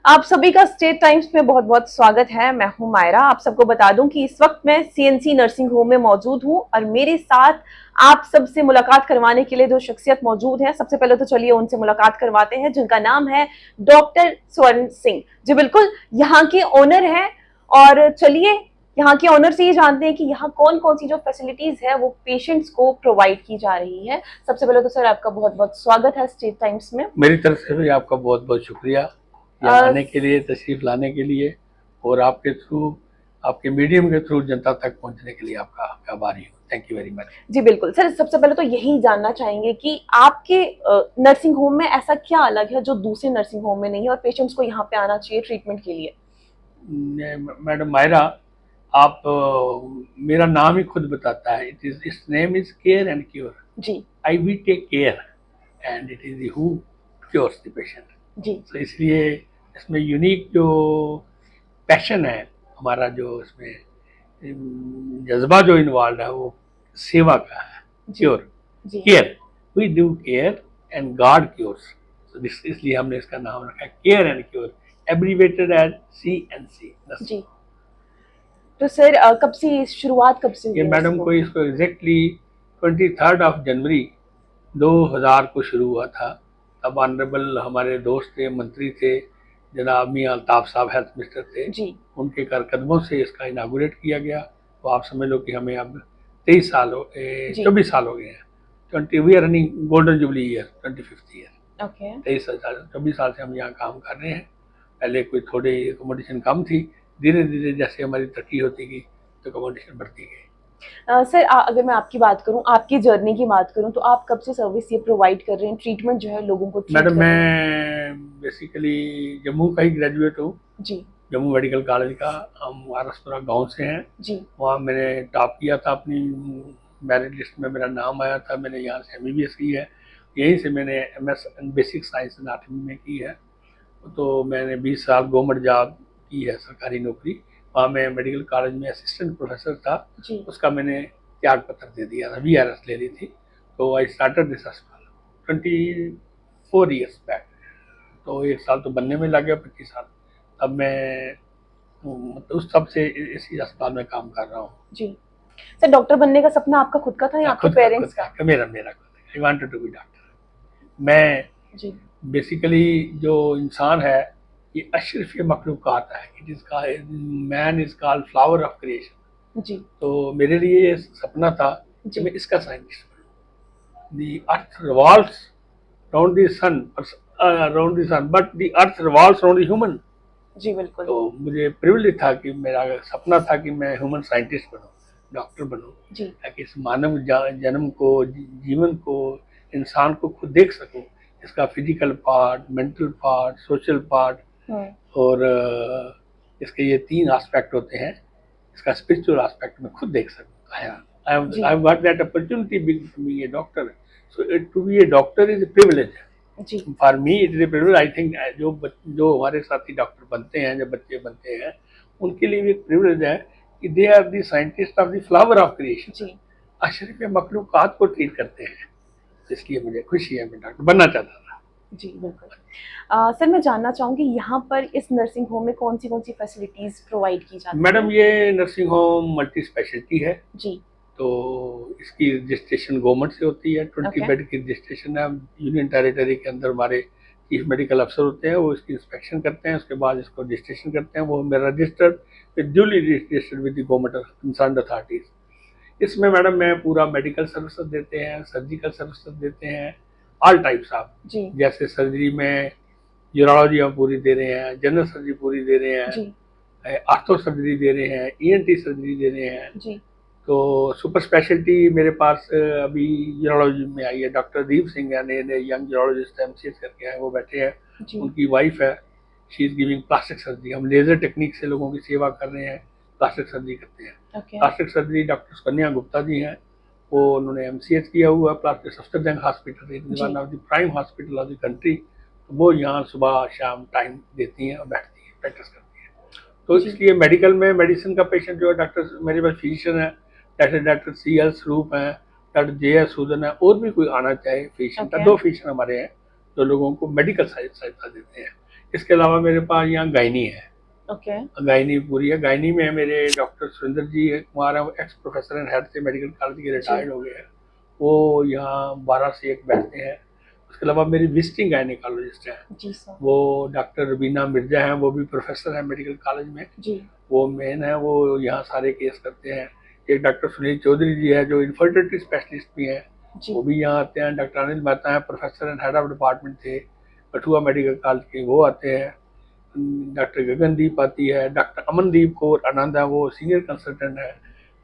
आप सभी का स्टेट टाइम्स में बहुत बहुत स्वागत है। मैं हूं मायरा। आप सबको बता दूं कि इस वक्त मैं सीएनसी नर्सिंग होम में मौजूद हूं और मेरे साथ आप सबसे मुलाकात करवाने के लिए दो शख्सियत मौजूद हैं। सबसे पहले तो चलिए उनसे मुलाकात करवाते हैं, जिनका नाम है डॉक्टर स्वर्ण सिंह। जी बिल्कुल, यहाँ के ओनर हैं। और चलिए यहाँ के ओनर से ये जानते हैं कि यहाँ कौन कौन सी जो फैसिलिटीज है वो पेशेंट्स को प्रोवाइड की जा रही है। सबसे पहले तो सर आपका बहुत बहुत स्वागत है स्टेट टाइम्स में। मेरी तरफ से भी आपका बहुत बहुत शुक्रिया यहाँ आने के लिए, तशरीफ लाने के लिए, और आपके थ्रू, आपके मीडियम के थ्रू जनता तक पहुँचने के लिए आपका आभारी हूँ। Thank you very much. जी बिल्कुल सर, सबसे पहले तो यही जानना चाहेंगे कि आपके नर्सिंग होम में ऐसा क्या अलग है जो दूसरे नर्सिंग होम में नहीं है और पेशेंट्स को यहाँ पे आना चाहिए ट्रीटमेंट के लिए। मैडम मायरा, आप मेरा नाम ही खुद बताता है। It's name is care and cure. जी I we take care and it is who cures the patient. जी तो इसलिए इसमें यूनिक जो पैशन है हमारा, जो इसमें जज्बा जो इन्वॉल्व है वो सेवा का है। जी क्योर, जी care, we do care and God cures. तो इसलिए हमने इसका नाम रखा है care and cure, abbreviated as CNC। जी। तो सर कब से शुरुआत कब से हुई ये है मैडम को इसको एग्जैक्टली 23 जनवरी 2000 को शुरू हुआ था। तब ऑनरेबल हमारे दोस्त थे, मंत्री थे, जनाब मियां अल्ताफ साहब हेल्थ मिनिस्टर थे। जी उनके कर कदमों से इसका इनागुरेट किया गया। तो आप समझ लो कि हमें अब 24 साल हो गए हैं। 20 we are running golden jubilee year, 25th year. Okay. 24 साल से हम यहाँ काम कर रहे हैं। पहले कोई थोड़ी एकोमोडेशन कम थी, धीरे धीरे जैसे हमारी तरक्की होती गई तो एकोमोडेशन बढ़ती गई। सर अगर मैं आपकी बात करूं, आपकी जर्नी की बात करूं, तो आप कब से सर्विस ये प्रोवाइड कर रहे हैं, ट्रीटमेंट जो है लोगों को ट्रीट मैडम कर रहे हैं? मैं बेसिकली जम्मू का ही ग्रेजुएट हूँ, जी जम्मू मेडिकल कॉलेज का। हम वारसपुरा गांव से हैं। जी वहाँ मैंने टॉप किया था, अपनी मेरिट लिस्ट में मेरा नाम आया था। मैंने यहाँ से MBBS की है। यहीं से मैंने MS बेसिक साइंस एनाटॉमी में की है। तो मैंने 20 साल गवर्नमेंट जॉब की है, सरकारी नौकरी। वहाँ मैं मेडिकल कॉलेज में असिस्टेंट प्रोफेसर था। जी। उसका मैंने त्याग पत्र दे दिया था, VRS ले ली थी। तो आई स्टार्टेड दिस अस्पताल 24 ईयर्स बैक। तो 1 साल तो बनने में लग गया, 25 साल। अब मैं मतलब उस तब से इसी अस्पताल में काम कर रहा हूँ। जी सर, डॉक्टर बनने का सपना आपका खुद का था या आपके पेरेंट्स का? मेरा मेरा खुद। I wanted to be doctor. मैं जी बेसिकली जो इंसान है ये अशरफ मखलूक़ात है। It is man is called flower of creation. जी तो मेरे लिए ये सपना था कि जी मैं इसका साइंटिस्ट बनूं। The earth revolves round the sun, round the sun, but the earth revolves round the human. जी बिल्कुल। तो मुझे प्रिविलेज था कि मेरा सपना था कि मैं ह्यूमन साइंटिस्ट बनूं, डॉक्टर बनूं, जी ताकि इस मानव जन्म को, जीवन को, इंसान को खुद देख सकूं। इसका physical part, mental part, social part, और इसके ये 3 एस्पेक्ट होते हैं। इसका स्पिरिचुअल एस्पेक्ट मैं खुद देख सकूं। I have got that opportunity to be a doctor. So to be a doctor is a privilege. जी for me it is a privilege. I think जो हमारे साथी डॉक्टर बनते हैं, जब बच्चे बनते हैं, उनके लिए भी एक प्रिविलेज है कि they are the scientist of the flower of creation. जी अशरफ मखलूक़ात को ट्रीट करते हैं। इसलिए मुझे खुशी है, मैं डॉक्टर बनना चाहता था। जी बिल्कुल। सर मैं जानना चाहूंगी यहाँ पर इस नर्सिंग होम में कौन सी फैसिलिटीज प्रोवाइड की जाती है? मैडम ये नर्सिंग होम मल्टी स्पेशलिटी है। जी तो इसकी रजिस्ट्रेशन गवर्नमेंट से होती है। 20 Okay. बेड की रजिस्ट्रेशन है। यूनियन टेरिटरी के अंदर हमारे चीफ मेडिकल अफसर होते हैं, वो इसकी इंस्पेक्शन करते हैं। उसके बाद इसको रजिस्ट्रेशन करते हैं। वो मेरा registered with duly registration with the government concerned authorities. इसमें मैडम मैं पूरा मेडिकल सर्विसेज देते हैं, सर्जिकल सर्विसेज देते हैं, ऑल टाइप्स ऑफ। जी जैसे सर्जरी में यूरोलॉजी हम पूरी दे रहे हैं, जनरल सर्जरी पूरी दे रहे हैं, जी आर्थो सर्जरी दे रहे हैं, ENT सर्जरी दे रहे हैं। जी तो सुपर स्पेशलिटी मेरे पास अभी यूरोलॉजी में आई है। डॉक्टर दीप सिंह है, नए यंग यूरोलॉजिस्ट MCS करके हैं, वो बैठे हैं। जी उनकी वाइफ है, she is giving plastic surgery. हम लेजर टेक्निक से लोगों की सेवा कर रहे हैं, प्लास्टिक सर्जरी करते हैं। ओके प्लास्टिक सर्जरी डॉक्टर कन्या गुप्ता जी हैं, वो उन्होंने MCS किया हुआ है plastic Safdarjung hospital, one of the prime hospital of the country. तो वो यहाँ सुबह शाम टाइम देती हैं और बैठती हैं, प्रैक्टिस करती हैं। तो इसलिए मेडिकल में मेडिसिन का पेशेंट जो है, डॉक्टर मेरे पास फिजिशियन है, जैसे डॉक्टर CL स्वरूप हैं, डॉक्टर JS सूदन है, और भी कोई आना चाहे फिजिशियन का। 2 फिजिशियन हमारे हैं जो लोगों को मेडिकल सहायता देते हैं। इसके अलावा मेरे पास यहाँ गायनी है, ओके। गायनी पूरी है। गायनी में मेरे डॉक्टर सुरेंद्र जी कुमार है, एक्स प्रोफेसर एंड हेड से मेडिकल कॉलेज के रिटायर्ड हो गए हैं, वो यहाँ 12 से 1 बैठते हैं। उसके अलावा मेरी विजिटिंग गायनिकोलॉजिस्ट हैं, जी सर। वो डॉक्टर रबीना मिर्जा हैं, वो भी प्रोफेसर हैं मेडिकल कॉलेज में जी। वो मेन है, वो यहाँ सारे केस करते हैं। एक डॉक्टर सुनील चौधरी जी है जो इन्फर्टिलिटी स्पेशलिस्ट भी हैं, वो भी यहाँ आते हैं। डॉक्टर अनिल मेहता है, professor and head of department थे कठुआ मेडिकल कॉलेज के, वो आते हैं। डॉक्टर गगनदीप आती है, डॉक्टर अमनदीप कौर आनंद है, वो सीनियर कंसल्टेंट है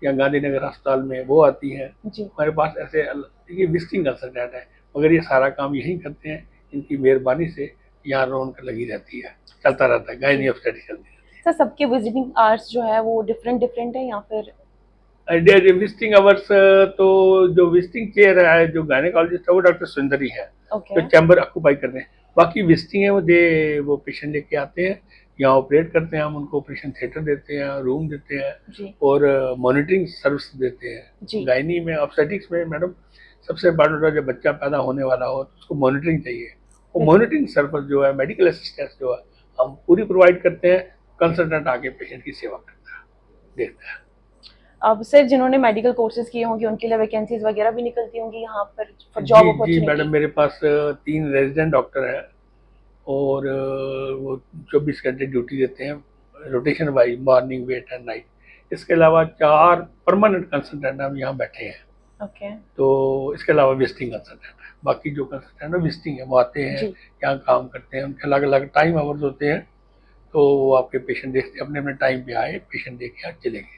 या गांधीनगर अस्पताल में, वो आती हैं। हमारे पास ऐसे ये विजिटिंग कंसल्टेंट है, मगर ये सारा काम यही करते हैं, इनकी मेहरबानी से यहाँ रौनक लगी रहती है, चलता रहता है, गायनी ऑब्स्टेट्रिक चलती रहती है। सर सबके विजिटिंग आवर्स जो है वो डिफरेंट है या फिर विजिटिंग आवर्स? तो जो विजिटिंग चेयर है, जो गायनेकोलॉजिस्ट है, वो डॉक्टर सुंदर ही है, जो चैम्बर ऑक्यूपाई कर रहे हैं। बाकी विजिटिंग है वो पेशेंट लेके आते हैं, यहाँ ऑपरेट करते हैं, हम उनको ऑपरेशन थिएटर देते हैं, रूम देते हैं और मॉनिटरिंग सर्विस देते हैं। गायनी में ऑब्स्टेट्रिक्स में मैडम सबसे बड़ा जब बच्चा पैदा होने वाला हो तो उसको मॉनिटरिंग चाहिए, वो मॉनिटरिंग सर्विस जो है, मेडिकल असिस्टेंस जो है, हम पूरी प्रोवाइड करते हैं। कंसल्टेंट आके पेशेंट की सेवा करता है, देखता है। अब सर जिन्होंने मेडिकल कोर्सेज किए होंगे उनके लिए वैकेंसीज वगैरह भी निकलती होंगी यहाँ पर जॉब अपॉर्चुनिटी? जी मैडम, मेरे पास 3 रेजिडेंट डॉक्टर हैं और वो 24 घंटे ड्यूटी देते हैं, रोटेशन वाइज, मॉर्निंग, वेट एंड नाइट। इसके अलावा 4 परमानेंट कंसल्टेंट हम यहाँ बैठे हैं। ओके। तो इसके अलावा विजिटिंग कंसल्टेंट है, बाकी जो कंसल्टेंट है विजिटिंग है, वो आते हैं यहाँ काम करते हैं, उनके अलग अलग टाइम आवर्स होते हैं, तो वो आपके पेशेंट देखते हैं, अपने अपने टाइम पे आए, पेशेंट देखे चले गए।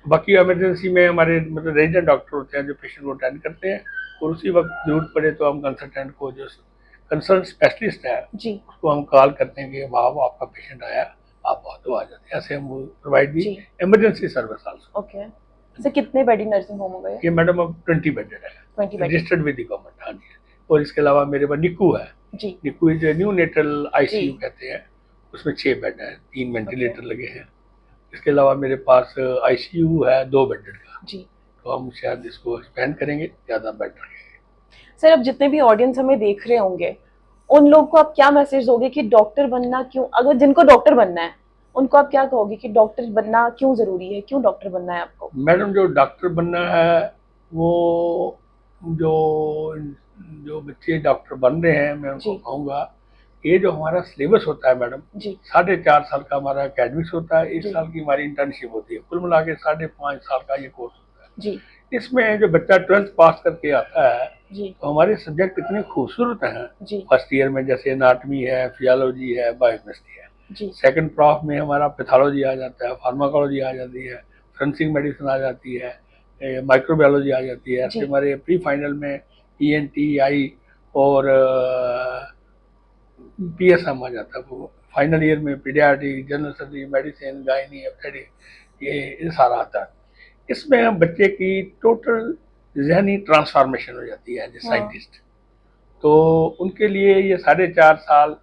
बाकी इमरजेंसी में हमारे मतलब रेजिडेंट डॉक्टर होते हैं जो पेशेंट को अटेंड करते हैं, और उसी वक्त जरूरत पड़े तो हम कंसल्टेंट को, जो कंसर्न स्पेशलिस्ट है जी, उसको हम कॉल करते हैं कि वाह आपका पेशेंट आया, आप बहुत तो आ जाते हैं। ऐसे हम provide the emergency service also. Okay. Sir कितने बेड नर्सिंग होम हो गए? ये मैडम अब 20 बेडेड है, 20 रजिस्टर्ड विद द गवर्नमेंट। हाँ जी। और इसके अलावा मेरे पास निकू है जी, निकू इज न्यू नेटल आईसीयू कहते हैं, उसमें 6 बेड है, 3 वेंटिलेटर लगे हैं। इसके अलावा मेरे पास आईसीयू है 2 बेडेड का जी, तो हम शायद इसको एक्सपेंड करेंगे, ज़्यादा बेटर है। सर अब जितने भी ऑडियंस हमें देख रहे होंगे उन लोगों को आप क्या मैसेज दोगे कि डॉक्टर बनना क्यों, अगर जिनको डॉक्टर बनना है उनको आप क्या कहोगे कि डॉक्टर बनना क्यों जरूरी है, क्यों डॉक्टर बनना है आपको? मैडम जो डॉक्टर बनना है, वो जो बच्चे डॉक्टर बन रहे हैं, मैं उनको कहूँगा ये जो हमारा सिलेबस होता है मैडम, 4.5 साल का हमारा एकेडमिक्स होता है, 1 साल की हमारी इंटर्नशिप होती है, कुल मिला के 5.5 साल का ये कोर्स होता है जी। इसमें जो बच्चा 12th पास करके आता है जी, तो हमारे सब्जेक्ट इतने खूबसूरत हैं। फर्स्ट ईयर में जैसे एनाटमी है, फिजियोलॉजी है, बायोकेमिस्ट्री है। सेकंड प्रॉफ में हमारा पैथोलॉजी आ जाता है, फार्माकोलॉजी आ जाती है, फोरेंसिक मेडिसिन आ जाती है, माइक्रोबायोलॉजी आ जाती है। ऐसे हमारे प्री फाइनल में ENT, आई और PSM आ जाता है। वो फाइनल ईयर में paediatric, general surgery, medicine, gynae, obstetric, ये सारा आता है। इसमें हम बच्चे की टोटल ज़हनी ट्रांसफॉर्मेशन हो जाती है एज ए साइंटिस्ट। तो उनके लिए ये 4.5 साल,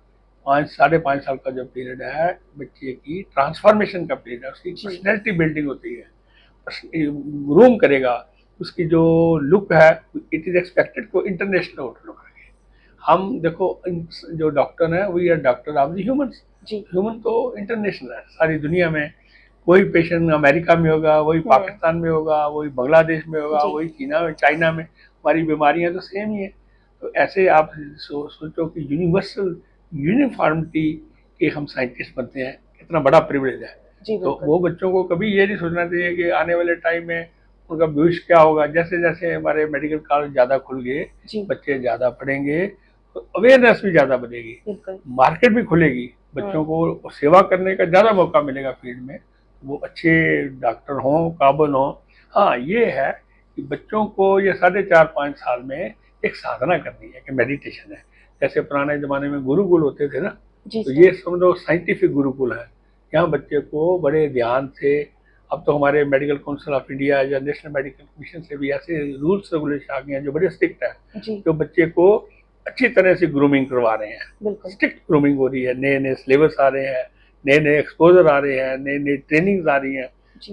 5.5 साल का जो पीरियड है, बच्चे की ट्रांसफॉर्मेशन का पीरियड है, उसकी पर्सनैलिटी बिल्डिंग होती है, ग्रूम करेगा, उसकी जो लुक है, इट इज एक्सपेक्टेड को इंटरनेशनल लुक रखे। हम देखो जो डॉक्टर हैं, we are doctor of the humans. Human तो इंटरनेशनल है, सारी दुनिया में वही पेशेंट अमेरिका में होगा, वही पाकिस्तान में होगा, वही बांग्लादेश में होगा, वही चाइना में, हमारी बीमारियां तो सेम ही है। तो ऐसे आप सोचो कि यूनिवर्सल यूनिफॉर्मिटी के हम साइंटिस्ट बनते हैं, कितना बड़ा प्रिविलेज है। तो वो बच्चों को कभी ये नहीं सोचना चाहिए कि आने वाले टाइम में उनका भविष्य क्या होगा। जैसे जैसे हमारे मेडिकल कॉलेज ज़्यादा खुल गए, बच्चे ज़्यादा पढ़ेंगे, तो अवेयरनेस भी ज़्यादा बढ़ेगी, मार्केट भी खुलेगी, बच्चों को सेवा करने का ज़्यादा मौका मिलेगा फील्ड में, वो अच्छे डॉक्टर हों, काबिल हों। हाँ, ये है कि बच्चों को ये 4.5-5 साल में एक साधना करनी है कि मेडिटेशन है। जैसे पुराने ज़माने में गुरुकुल होते थे ना, तो ये समझो साइंटिफिक गुरुकुल है। यहाँ बच्चे को बड़े ध्यान से, अब तो हमारे मेडिकल काउंसिल ऑफ इंडिया या नेशनल मेडिकल कमीशन से भी ऐसे रूल्स रेगुलेशन आ गए हैं जो बड़े स्ट्रिक्ट है, जो बच्चे को अच्छी तरह से ग्रूमिंग करवा रहे हैं। स्ट्रिक्ट ग्रूमिंग हो रही है, नए नए सिलेबस आ रहे हैं, नए नए एक्सपोजर आ रहे हैं, नई नई ट्रेनिंग्स आ रही हैं,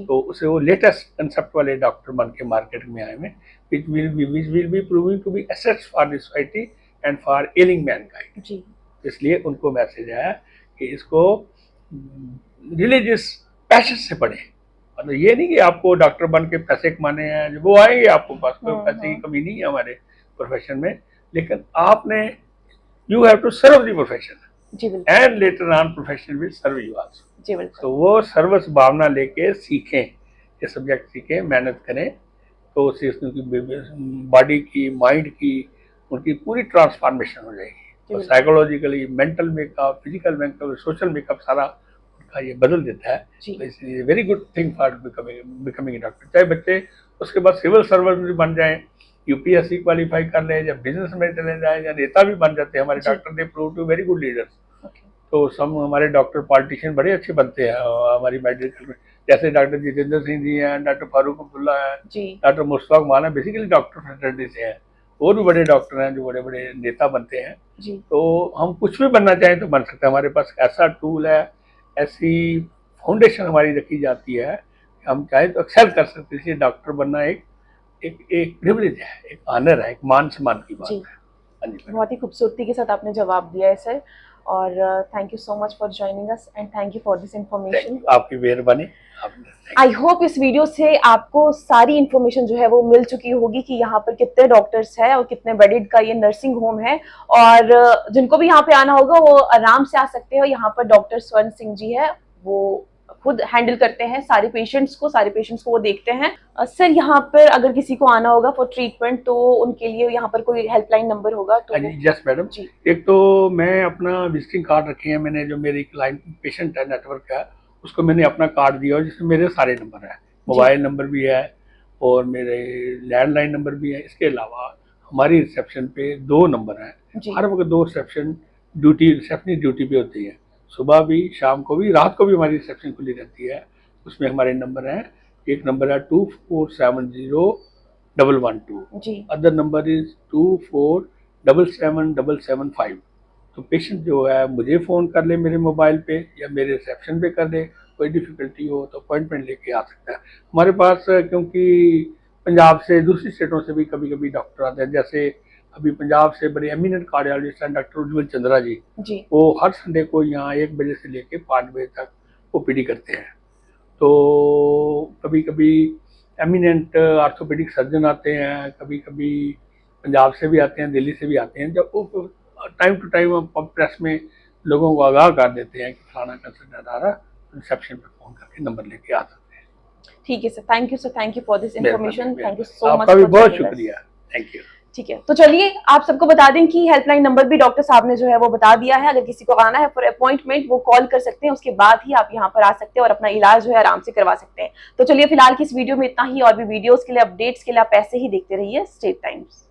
तो उसे वो लेटेस्ट कंसेप्ट वाले डॉक्टर बन के मार्केट में आए हैं, which will be proving to be assets for the society and for ailing mankind। इसलिए उनको मैसेज है कि इसको रिलीजियस पैशन से पढ़े। मतलब ये नहीं कि आपको डॉक्टर बन के पैसे कमाने हैं, वो आएंगे आपको पास, कोई पैसे की कमी नहीं है हमारे प्रोफेशन में, लेकिन आपने you have to serve the profession and later on profession will serve you also. तो वो सर्विस भावना लेके सीखें, ये सब्जेक्ट सीखें, मेहनत करें, तो उससे उनकी बॉडी की, माइंड की, उनकी पूरी ट्रांसफॉर्मेशन हो जाएगी। और psychologically, mental makeup, physical makeup, social makeup सारा उनका ये बदल देता है। तो इसलिए very good thing for becoming doctor. चाहे बच्चे उसके बाद सिविल सर्वेंट भी बन जाएं, यूपीएससी क्वालिफाई कर लें, या बिजनेस में चले जाएं, या नेता भी बन जाते हैं। हमारे doctor they prove to very good leaders. तो सब हमारे डॉक्टर पॉलिटिशियन बड़े अच्छे बनते हैं हमारी मेडिकल में, जैसे डॉक्टर जितेंद्र सिंह जी हैं, डॉक्टर फारूक अब्दुल्ला हैं, डॉक्टर मुश्ताक माना, बेसिकली डॉक्टर फ्रेटर्निटी से हैं। और भी बड़े डॉक्टर हैं जो बड़े बड़े नेता बनते हैं। तो हम कुछ भी बनना चाहें तो बन सकते हैं। हमारे पास ऐसा टूल है, ऐसी फाउंडेशन हमारी रखी जाती है, हम चाहे तो एक्सेल कर सकते हैं। इसलिए डॉक्टर बनना एक प्रिविलेज है, एक ऑनर है, एक मान सम्मान की बात है। बहुत ही खूबसूरती के साथ आपने जवाब दिया है सर, और thank you so much for joining us and thank you for this information. आपकी मेहरबानी। आई होप इस वीडियो से आपको सारी इन्फॉर्मेशन जो है वो मिल चुकी होगी कि यहाँ पर कितने डॉक्टर्स हैं और कितने बेडेड का ये नर्सिंग होम है, और जिनको भी यहाँ पे आना होगा वो आराम से आ सकते हैं। यहाँ पर डॉक्टर स्वर्ण सिंह जी है, वो खुद हैंडल करते हैं सारे पेशेंट्स को वो देखते हैं। सर यहाँ पर अगर किसी को आना होगा फॉर ट्रीटमेंट तो उनके लिए यहाँ पर कोई हेल्पलाइन नंबर होगा? तो यस मैडम, एक तो मैं अपना विजिटिंग कार्ड रखे हैं मैंने, जो मेरी क्लाइंट पेशेंट है नेटवर्क का, उसको मैंने अपना कार्ड दिया और जिसमें मेरे सारे नंबर हैं, मोबाइल नंबर भी है और मेरे लैंडलाइन नंबर भी है। इसके अलावा हमारी रिसेप्शन पे 2 नंबर हैं, हर वक्त 2 रिसेप्शन ड्यूटी पे होती है, सुबह भी, शाम को भी, रात को भी हमारी रिसेप्शन खुली रहती है। उसमें हमारे नंबर हैं, एक नंबर है 24701112, अदर नंबर इज 24777775। तो पेशेंट जो है मुझे फ़ोन कर ले मेरे मोबाइल पे या मेरे रिसेप्शन पे कर दे, कोई डिफ़िकल्टी हो तो अपॉइंटमेंट लेके आ सकता है हमारे पास। क्योंकि पंजाब से, दूसरी स्टेटों से भी कभी कभी डॉक्टर आते हैं, जैसे अभी पंजाब से बड़े एमिनेंट कार्डियोलॉजिस्ट हैं डॉक्टर उज्ज्वल चंद्रा जी, वो हर संडे को यहाँ 1 बजे से लेके 5 बजे तक ओपीडी करते हैं। तो कभी कभी एमिनेंट ऑर्थोपेडिक सर्जन आते हैं, कभी कभी पंजाब से भी आते हैं, दिल्ली से भी आते हैं। जब वो टाइम टू टाइम प्रेस में लोगों को आगाह कर देते हैं कि फलाना कंसल्टेंट आ रहा, रिसेप्शन पे फोन करके नंबर लेके आ सकते हैं। ठीक है sir, thank you sir, thank you for this information, thank you so much. आपका भी बहुत शुक्रिया, थैंक यू। ठीक है, तो चलिए आप सबको बता दें कि हेल्पलाइन नंबर भी डॉक्टर साहब ने जो है वो बता दिया है। अगर किसी को आना है फॉर अपॉइंटमेंट वो कॉल कर सकते हैं, उसके बाद ही आप यहाँ पर आ सकते हैं और अपना इलाज जो है आराम से करवा सकते हैं। तो चलिए फिलहाल की इस वीडियो में इतना ही, और भी वीडियोस के लिए, अपडेट्स के लिए आप ऐसे ही देखते रहिए स्टेट टाइम्स।